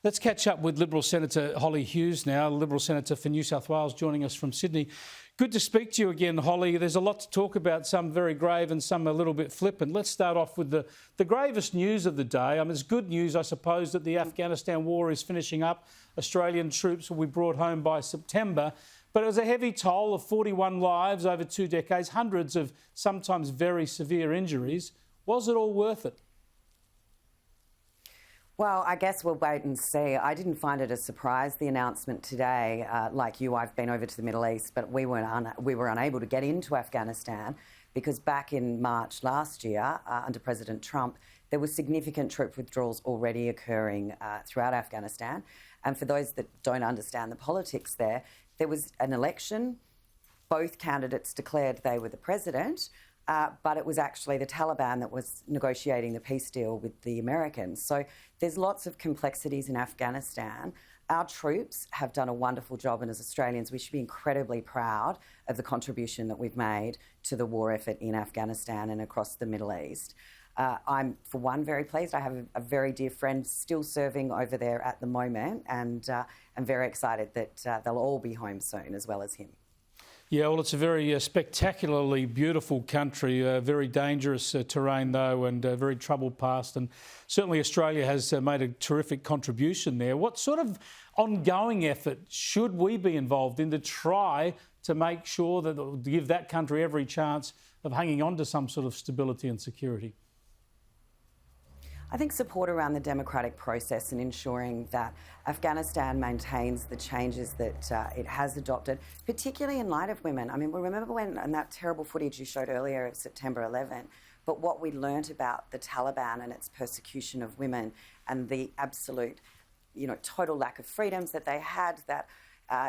Let's catch up with Liberal Senator Hollie Hughes now, Liberal Senator for New South Wales, joining us from Sydney. Good to speak to you again, Hollie. There's a lot to talk about, some very grave and some a little bit flippant. Let's start off with the gravest news of the day. I mean, it's good news, I suppose, that the Afghanistan war is finishing up. Australian troops will be brought home by September. But it was a heavy toll of 41 lives over 2 decades, hundreds of sometimes very severe injuries. Was it all worth it? Well, I guess we'll wait and see. I didn't find it a surprise, the announcement today. Like you, I've been over to the Middle East, but we were unable to get into Afghanistan because back in March last year, under President Trump, there were significant troop withdrawals already occurring throughout Afghanistan. And for those that don't understand the politics there was an election. Both candidates declared they were the president. But it was actually the Taliban that was negotiating the peace deal with the Americans. So there's lots of complexities in Afghanistan. Our troops have done a wonderful job, and as Australians, we should be incredibly proud of the contribution that we've made to the war effort in Afghanistan and across the Middle East. I'm, for one, very pleased. I have a very dear friend still serving over there at the moment, and I'm very excited that they'll all be home soon, as well as him. Yeah, well, it's a very spectacularly beautiful country, very dangerous terrain though, and very troubled past. And certainly Australia has made a terrific contribution there. What sort of ongoing effort should we be involved in to try to make sure that give that country every chance of hanging on to some sort of stability and security? I think support around the democratic process and ensuring that Afghanistan maintains the changes that it has adopted, particularly in light of women. I mean, we remember when, and that terrible footage you showed earlier of September 11, but what we learnt about the Taliban and its persecution of women and the absolute, total lack of freedoms that they had, that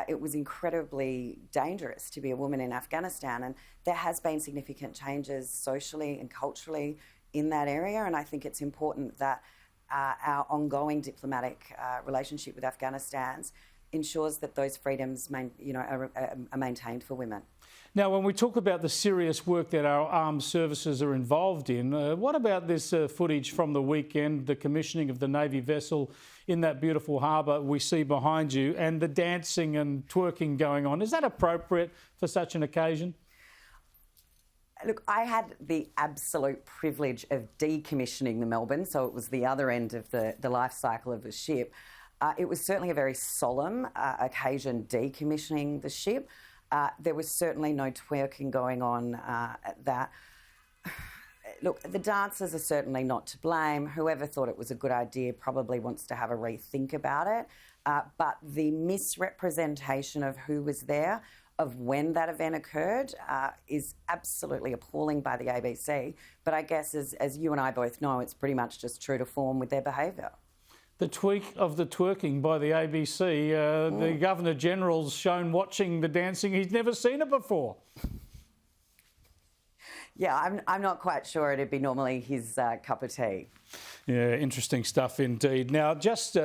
it was incredibly dangerous to be a woman in Afghanistan. And there has been significant changes socially and culturally in that area, and I think it's important that our ongoing diplomatic relationship with Afghanistan ensures that those freedoms are maintained for women. Now, when we talk about the serious work that our armed services are involved in, what about this footage from the weekend, the commissioning of the Navy vessel in that beautiful harbour we see behind you, and the dancing and twerking going on? Is that appropriate for such an occasion? Look, I had the absolute privilege of decommissioning the Melbourne, so it was the other end of the life cycle of the ship. It was certainly a very solemn occasion decommissioning the ship. There was certainly no twerking going on at that. Look, the dancers are certainly not to blame. Whoever thought it was a good idea probably wants to have a rethink about it. But the misrepresentation of who was there, of when that event occurred, is absolutely appalling by the ABC. But I guess, as you and I both know, it's pretty much just true to form with their behaviour. The tweak of the twerking by the ABC, the Governor-General's shown watching the dancing. He's never seen it before. Yeah, I'm not quite sure it'd be normally his cup of tea. Yeah, interesting stuff indeed. Now, just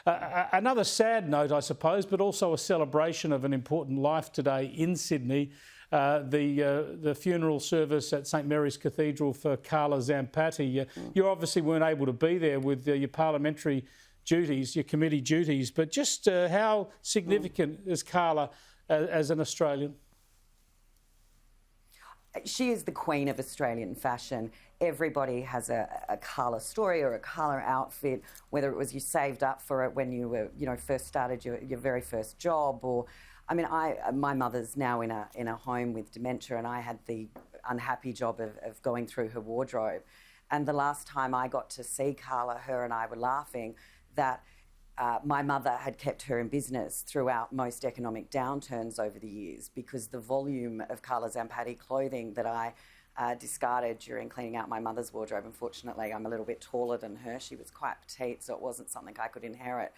another sad note, I suppose, but also a celebration of an important life today in Sydney. The funeral service at St Mary's Cathedral for CARLA ZAMPATTI. You obviously weren't able to be there with your parliamentary duties, your committee duties, but just how significant is CARLA as an Australian? She is the queen of Australian fashion. Everybody has a CARLA story or a CARLA outfit, whether it was you saved up for it when you were, first started your very first job, or, I mean, my mother's now in a home with dementia, and I had the unhappy job of going through her wardrobe. And the last time I got to see CARLA, her and I were laughing that my mother had kept her in business throughout most economic downturns over the years, because the volume of CARLA ZAMPATTI clothing that I discarded during cleaning out my mother's wardrobe. Unfortunately, I'm a little bit taller than her. She was quite petite, so it wasn't something I could inherit.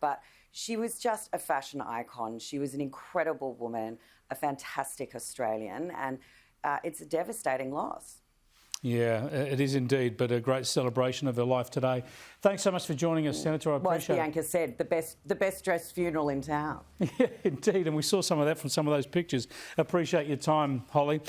But she was just a fashion icon. She was an incredible woman, a fantastic Australian, and it's a devastating loss. Yeah, it is indeed, but a great celebration of her life today. Thanks so much for joining us, Senator. I appreciate it. Well, as Bianca said, the best dressed funeral in town. Yeah, indeed, and we saw some of that from some of those pictures. Appreciate your time, Hollie.